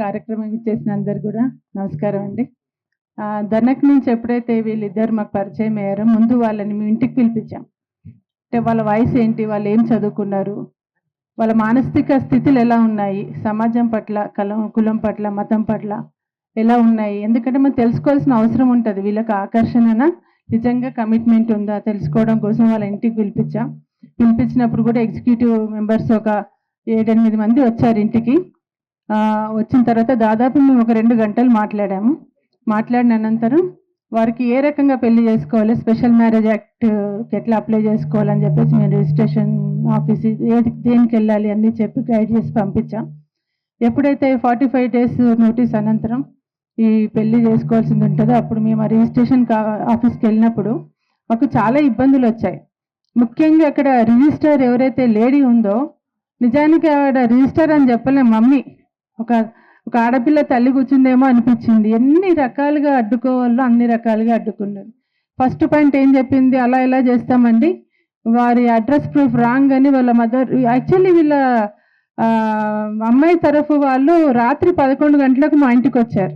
కార్యక్రమం ఇచ్చేసిన అందరు కూడా నమస్కారం అండి. ధనక్ నుంచి ఎప్పుడైతే వీళ్ళిద్దరు మాకు పరిచయం అయ్యారో ముందు వాళ్ళని మీ ఇంటికి పిలిపించాం. అంటే వాళ్ళ వయసు ఏంటి, వాళ్ళు ఏం చదువుకున్నారు, వాళ్ళ మానసిక స్థితులు ఎలా ఉన్నాయి, సమాజం పట్ల, కులం పట్ల, మతం పట్ల ఎలా ఉన్నాయి, ఎందుకంటే మనం తెలుసుకోవాల్సిన అవసరం ఉంటుంది. వీళ్ళకి ఆకర్షణ నిజంగా కమిట్మెంట్ ఉందా తెలుసుకోవడం కోసం వాళ్ళ ఇంటికి పిలిపించినప్పుడు కూడా ఎగ్జిక్యూటివ్ మెంబర్స్ ఒక 7-8 మంది వచ్చారు ఇంటికి. వచ్చిన తర్వాత దాదాపు మేము ఒక 2 గంటలు మాట్లాడిన అనంతరం వారికి ఏ రకంగా పెళ్లి చేసుకోవాలి, స్పెషల్ మ్యారేజ్ యాక్ట్కి ఎట్లా అప్లై చేసుకోవాలని చెప్పేసి మేము రిజిస్ట్రేషన్ ఆఫీస్ దేనికి వెళ్ళాలి అన్నీ చెప్పి గైడ్ చేసి పంపించాం. ఎప్పుడైతే 45 డేస్ నోటీస్ అనంతరం ఈ పెళ్లి చేసుకోవాల్సింది ఉంటుందో అప్పుడు మేము ఆ రిజిస్ట్రేషన్ ఆఫీస్కి వెళ్ళినప్పుడు మాకు చాలా ఇబ్బందులు వచ్చాయి. ముఖ్యంగా అక్కడ రిజిస్టర్ ఎవరైతే లేడీ ఉందో, నిజానికి ఆవిడ రిజిస్టర్ అని చెప్పలేం, మమ్మీ ఒక ఆడపిల్ల తల్లి కూర్చుందేమో అనిపించింది. ఎన్ని రకాలుగా అడ్డుకోవాలో అన్ని రకాలుగా అడ్డుకున్నారు. ఫస్ట్ పాయింట్ ఏం చెప్పింది, అలా ఎలా చేస్తామండి, వారి అడ్రస్ ప్రూఫ్ రాంగ్ అని వాళ్ళ మదర్, యాక్చువల్లీ వీళ్ళ అమ్మాయి తరఫు వాళ్ళు రాత్రి 11 గంటలకు మా ఇంటికి వచ్చారు.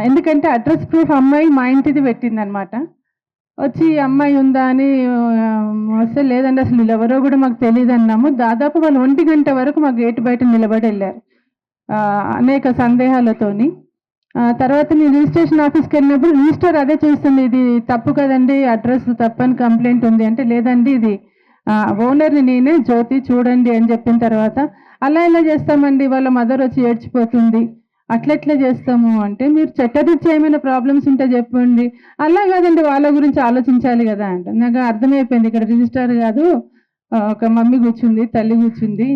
ఎందుకంటే అడ్రస్ ప్రూఫ్ అమ్మాయి మా ఇంటిది పెట్టిందనమాట. వచ్చి అమ్మాయి ఉందా అని వస్తే లేదండి అసలు వీళ్ళు ఎవరో కూడా మాకు తెలియదు అన్నాము. దాదాపు వాళ్ళు 1 గంట వరకు మా గేట్ బయట నిలబడి వెళ్ళారు అనేక సందేహాలతోని. తర్వాత నేను రిజిస్ట్రేషన్ ఆఫీస్కి వెళ్ళినప్పుడు రిజిస్టర్ అదే చూస్తుంది, ఇది తప్పు కదండి, అడ్రస్ తప్పని కంప్లైంట్ ఉంది అంటే, లేదండి ఇది ఓనర్ని నేనే జ్యోతి చూడండి అని చెప్పిన తర్వాత, అలా ఎలా చేస్తామండి, వాళ్ళ మదర్ వచ్చి ఏడ్చిపోతుంది, అట్లెట్లా చేస్తాము అంటే, మీరు చట్టరీత్యా ఏమైనా ప్రాబ్లమ్స్ ఉంటే చెప్పండి. అలా కాదండి, వాళ్ళ గురించి ఆలోచించాలి కదా అంటే, నాకు అర్థమైపోయింది ఇక్కడ రిజిస్టర్ కాదు, ఒక మమ్మీ కూర్చుంది, తల్లి కూర్చుంది.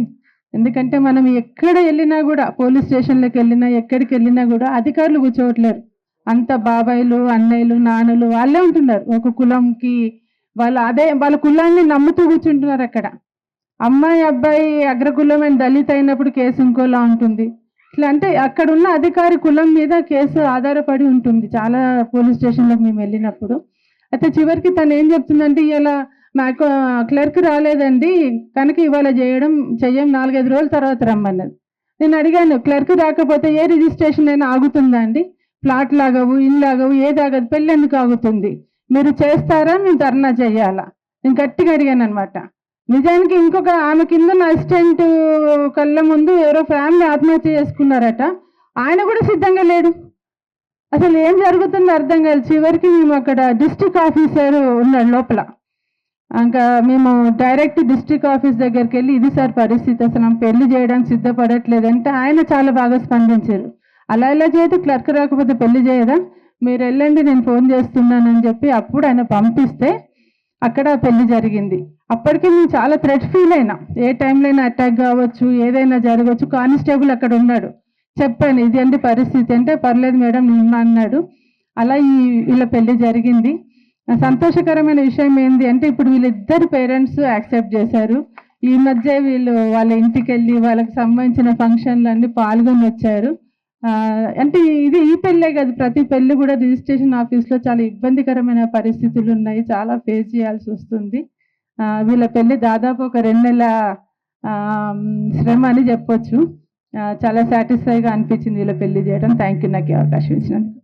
ఎందుకంటే మనం ఎక్కడ వెళ్ళినా కూడా, పోలీస్ స్టేషన్లకు వెళ్ళినా ఎక్కడికి వెళ్ళినా కూడా అధికారులు కూర్చోవట్లేరు, అంత బాబాయిలు, అన్నయ్యలు, నాన్నలు వాళ్ళే ఉంటున్నారు. ఒక కులంకి వాళ్ళ కులాన్ని నమ్ముతూ కూర్చుంటున్నారు అక్కడ. అమ్మాయి అబ్బాయి అగ్రకులమైన దళిత అయినప్పుడు కేసు ఇంకోలా ఉంటుంది. ఇట్లా అంటే అక్కడ ఉన్న అధికారి కులం మీద కేసు ఆధారపడి ఉంటుంది చాలా పోలీస్ స్టేషన్లకు మేము వెళ్ళినప్పుడు. అయితే చివరికి తను ఏం చెప్తుందంటే, ఇలా మాకు క్లర్క్ రాలేదండి కనుక ఇవాళ చెయ్యం 4-5 రోజుల తర్వాత రమ్మన్నది. నేను అడిగాను, క్లర్క్ రాకపోతే ఏ రిజిస్ట్రేషన్ అయినా ఆగుతుందా అండి, ప్లాట్ లాగవు, ఇల్లు ఆగవు, ఏది ఆగదు, పెళ్ళి ఎందుకు ఆగుతుంది, మీరు చేస్తారా మేము ధర్నా చెయ్యాలా, నేను గట్టిగా అడిగాను అనమాట. నిజానికి ఇంకొక ఆమె కింద అసిస్టెంట్ కళ్ళ ముందు ఎవరో ఫ్యామిలీ ఆత్మహత్య చేసుకున్నారట, ఆయన కూడా సిద్ధంగా లేడు. అసలు ఏం జరుగుతుందో అర్థం కాదు. చివరికి మేము అక్కడ డిస్ట్రిక్ట్ ఆఫీసర్ ఉన్నాడు లోపల, ఇంకా మేము డైరెక్ట్ డిస్ట్రిక్ట్ ఆఫీస్ దగ్గరికి వెళ్ళి, ఇది సార్ పరిస్థితి, అసలు పెళ్లి చేయడానికి సిద్ధపడట్లేదంటే ఆయన చాలా బాగా స్పందించారు. అలా ఎలా చేయదు, క్లర్క్ రాకపోతే పెళ్లి చేయదా, మీరు వెళ్ళండి నేను ఫోన్ చేస్తున్నానని చెప్పి అప్పుడు ఆయన పంపిస్తే అక్కడ పెళ్లి జరిగింది. అప్పటికి నేను చాలా థ్రెట్ ఫీల్ అయినా, ఏ టైంలో అయినా అటాక్ కావచ్చు, ఏదైనా జరగవచ్చు. కానిస్టేబుల్ అక్కడ ఉన్నాడు, చెప్పాను ఇది అండి పరిస్థితి అంటే, పర్లేదు మేడం నిన్న అన్నాడు. అలా వీళ్ళ పెళ్లి జరిగింది. సంతోషకరమైన విషయం ఏంటి అంటే, ఇప్పుడు వీళ్ళిద్దరు పేరెంట్స్ యాక్సెప్ట్ చేశారు. ఈ మధ్య వీళ్ళు వాళ్ళ ఇంటికి వెళ్ళి వాళ్ళకి సంబంధించిన ఫంక్షన్లు అన్నీ పాల్గొని వచ్చారు. అంటే ఇది ఈ పెళ్ళే కాదు, ప్రతి పెళ్ళి కూడా రిజిస్ట్రేషన్ ఆఫీస్లో చాలా ఇబ్బందికరమైన పరిస్థితులు ఉన్నాయి, చాలా ఫేస్ చేయాల్సి వస్తుంది. వీళ్ళ పెళ్ళి దాదాపు ఒక 2 నెలల శ్రమ అని చెప్పొచ్చు. చాలా సాటిస్ఫైగా అనిపించింది వీళ్ళ పెళ్లి చేయడం. థ్యాంక్ యూ నాకు అవకాశం ఇచ్చినందుకు.